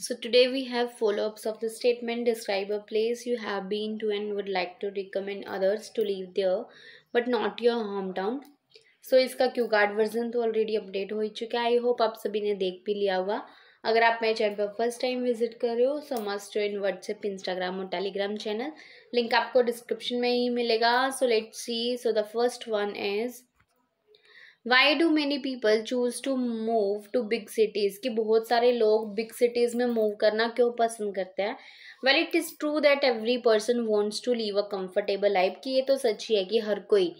So today we have follow-ups of the statement. Describe a place you have been to and would like to recommend others to live there, but not your hometown. So इसका Q card version तो already update हो ही चुका है. I hope आप सभी ने देख भी लिया होगा. अगर आप मेरे चैनल पर फर्स्ट टाइम विजिट कर रहे हो so must join WhatsApp, Instagram और टेलीग्राम चैनल. लिंक आपको डिस्क्रिप्शन में ही मिलेगा. So let's see. So the first one is why do many people choose to move to big cities. कि बहुत सारे लोग बिग सिटीज में मूव करना क्यों पसंद करते हैं. Well it is true that every person wants to live a comfortable life. कि ये तो सच ही है कि हर कोई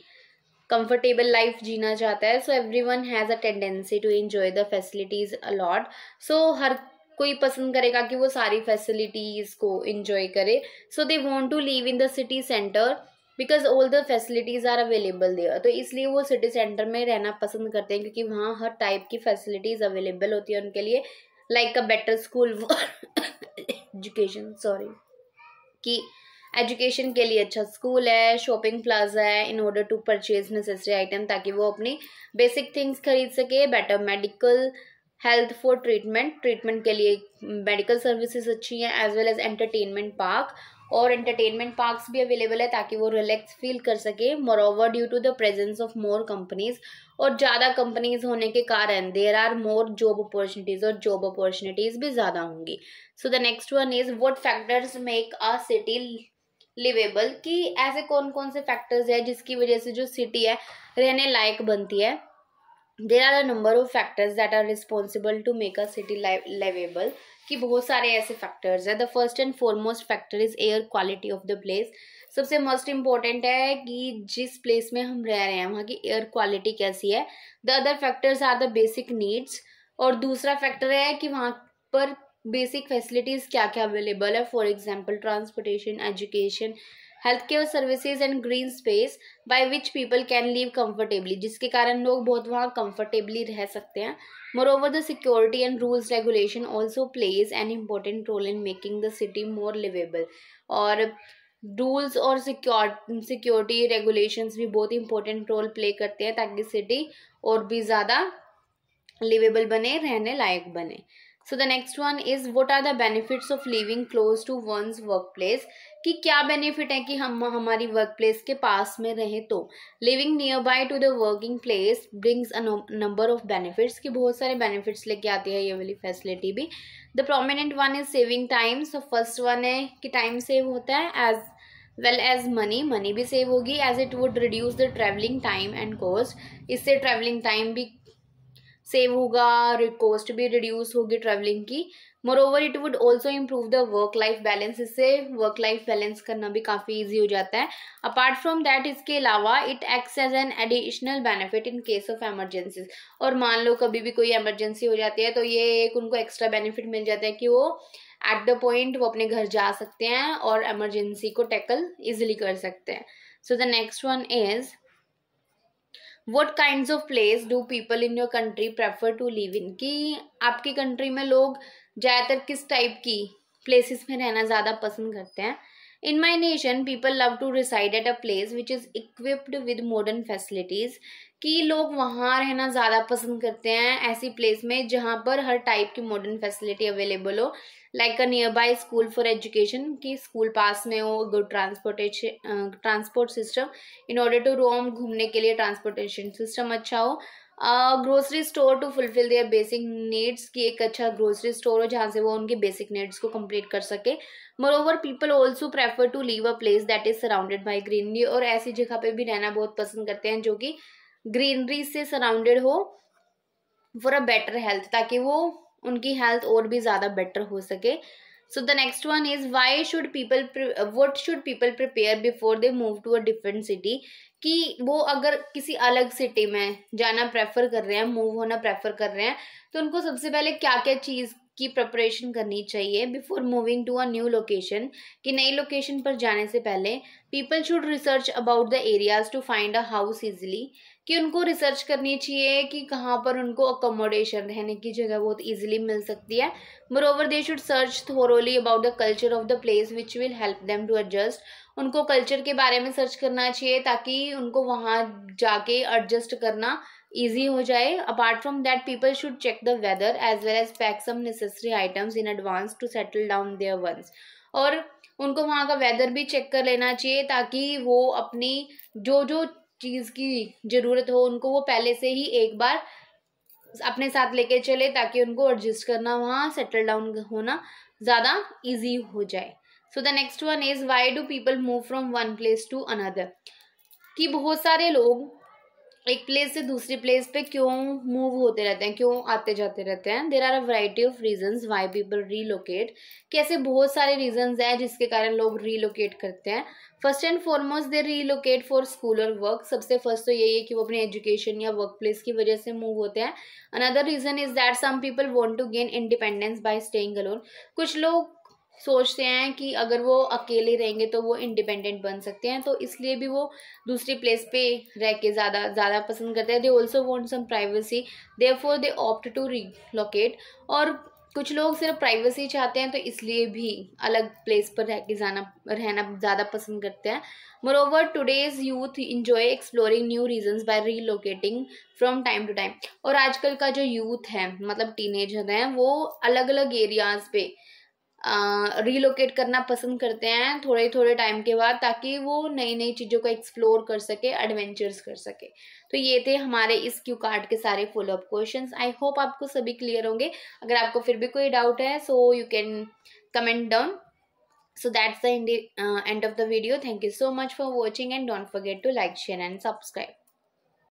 कंफर्टेबल लाइफ जीना चाहता है. So everyone has a tendency to enjoy the facilities a lot. सो हर कोई पसंद करेगा कि वो सारी फैसिलिटीज को एंजॉय करे. So they want to live in the city centre because all the facilities are available there. तो इसलिए वो सिटी सेंटर में रहना पसंद करते हैं क्योंकि वहाँ हर टाइप की फैसिलिटीज अवेलेबल होती है उनके लिए. Like a better school education, sorry, कि एजुकेशन के लिए अच्छा स्कूल है, शॉपिंग प्लाजा है in order to purchase necessary item, ताकि वो अपनी बेसिक थिंग्स खरीद सके. Better medical health for treatment के लिए मेडिकल सर्विसेज अच्छी हैं. As well as entertainment park, और एंटरटेनमेंट पार्क्स भी अवेलेबल है ताकि वो रिलैक्स फील कर सके. More over due to the presence of more companies, और ज़्यादा कंपनीज होने के कारण there are more job opportunities, और जॉब अपॉर्चुनिटीज भी ज़्यादा होंगी. So the next one is what factors make a city livable. कि ऐसे कौन कौन से फैक्टर्स है जिसकी वजह से जो सिटी है रहने लायक बनती है. There are a number of factors that are responsible to make a city livable. कि बहुत सारे ऐसे फैक्टर्स है. The first and foremost factor is air quality of the place. सबसे मोस्ट इम्पोर्टेंट है कि जिस प्लेस में हम रह रहे हैं वहाँ की एयर क्वालिटी कैसी है. The other factors are the basic needs. और दूसरा फैक्टर है कि वहाँ पर बेसिक फैसिलिटीज क्या क्या अवेलेबल है. For example transportation, education, health care services and green space by which people can live comfortably, जिसके कारण लोग बहुत वहाँ कंफर्टेबली रह सकते हैं. Moreover the security and rules regulation also plays an important role in making the city more livable. और rules और सिक्योरिटी रेगुलेशंस भी बहुत इंपॉर्टेंट रोल प्ले करते हैं ताकि सिटी और भी ज़्यादा लिवेबल बने, रहने लायक बने. So the next one is what are the benefits of living close to one's work place. कि क्या बेनिफिट है कि हम हमारी वर्क प्लेस के पास में रहें. तो living near by two the working place brings a number of benefits. की बहुत सारे बेनिफिट्स लेके आती है ये वाली फैसिलिटी भी. The prominent one is saving time. So first one है कि टाइम सेव होता है, एज वेल एज मनी भी सेव होगी, as it would reduce the travelling time and cost. इससे ट्रेवलिंग टाइम भी सेव होगा, कॉस्ट भी रिड्यूस होगी ट्रैवलिंग की. Moreover it would also improve the work life balance. इससे वर्क लाइफ बैलेंस करना भी काफ़ी ईजी हो जाता है. अपार्ट फ्रॉम दैट, इसके अलावा it acts as an additional benefit in case of emergencies. और मान लो कभी भी कोई एमरजेंसी हो जाती है तो ये एक उनको एक्स्ट्रा बेनिफिट मिल जाता है कि वो एट द पॉइंट वो अपने घर जा सकते हैं और एमरजेंसी को टैकल ईजिली कर सकते हैं. सो the next one is What kinds of place do people in your country prefer to live in. कि आपकी कंट्री में लोग ज़्यादातर किस टाइप की प्लेसेस में रहना ज़्यादा पसंद करते हैं. In my nation, people love to reside at a place which is equipped with modern facilities. कि लोग वहाँ रहना ज़्यादा पसंद करते हैं ऐसी प्लेस में जहाँ पर हर टाइप की मॉडर्न फैसिलिटी अवेलेबल हो. Like a nearby school for education, कि स्कूल पास में हो, good transport system in order to roam, घूमने के लिए ट्रांसपोर्टेशन सिस्टम अच्छा हो. Grocery store to fulfil their basic needs, की एक अच्छा ग्रोसरी स्टोर हो जहाँ से वो उनके बेसिक नीड्स को कंप्लीट कर सके. Moreover people also prefer to live a place that is surrounded by greenery. और ऐसी जगह पे भी रहना बहुत पसंद करते हैं जो कि ग्रीनरी से सराउंडेड हो फॉर अ बेटर हेल्थ, ताकि वो उनकी हेल्थ और भी ज़्यादा बेटर हो सके. So the next one is what should people prepare before they move to a different city. कि वो अगर किसी अलग सिटी में जाना प्रेफर कर रहे हैं, मूव होना प्रेफर कर रहे हैं, तो उनको सबसे पहले क्या क्या चीज़ की प्रिपरेशन करनी चाहिए before moving to a new location. कि नई लोकेशन पर जाने से पहले people should research about the areas to find a house easily. कि उनको रिसर्च करनी चाहिए कि कहाँ पर उनको अकोमोडेशन, रहने की जगह बहुत इजीली मिल सकती है. Moreover they should search thoroughly about the culture of the place which will help them to adjust. उनको कल्चर के बारे में सर्च करना चाहिए ताकि उनको वहाँ जाके एडजस्ट करना ईजी हो जाए. Apart from that people should check the weather as well as pack some necessary items in advance to settle down there once. और उनको वहाँ का वेदर भी चेक कर लेना चाहिए ताकि वो अपनी जो जो चीज़ की ज़रूरत हो उनको वो पहले से ही एक बार अपने साथ लेके चले ताकि उनको एडजस्ट करना वहाँ सेटल डाउन होना ज़्यादा इजी हो जाए. So the next one is why do people move from one place to another. कि बहुत सारे लोग एक प्लेस से दूसरी प्लेस पे क्यों मूव होते रहते हैं, क्यों आते जाते रहते हैं. There are a variety of reasons why people relocate. कैसे बहुत सारे रीजंस हैं जिसके कारण लोग रीलोकेट करते हैं. First and foremost they relocate for school और वर्क. सबसे फर्स्ट तो यही है कि वो अपने एजुकेशन या वर्क प्लेस की वजह से मूव होते हैं. Another reason is that some people want to gain independence by staying alone. कुछ लोग सोचते हैं कि अगर वो अकेले रहेंगे तो वो इंडिपेंडेंट बन सकते हैं, तो इसलिए भी वो दूसरी प्लेस पे रह के ज़्यादा पसंद करते हैं. They also want some privacy, therefore they opt to relocate. और कुछ लोग सिर्फ प्राइवेसी चाहते हैं तो इसलिए भी अलग प्लेस पर रहना ज़्यादा पसंद करते हैं. Moreover today's youth enjoy exploring new regions by relocating from time to time. और आजकल का जो यूथ है मतलब टीनेजर हैं वो अलग अलग एरियाज पे रीलोकेट करना पसंद करते हैं थोड़े थोड़े टाइम के बाद ताकि वो नई नई चीज़ों को एक्सप्लोर कर सके, एडवेंचर्स कर सके. तो ये थे हमारे इस क्यू कार्ड के सारे फॉलोअप क्वेश्चंस. आई होप आपको सभी क्लियर होंगे. अगर आपको फिर भी कोई डाउट है so you can comment down. So that's the end of the video. Thank you so much for watching and don't forget to like, share and subscribe.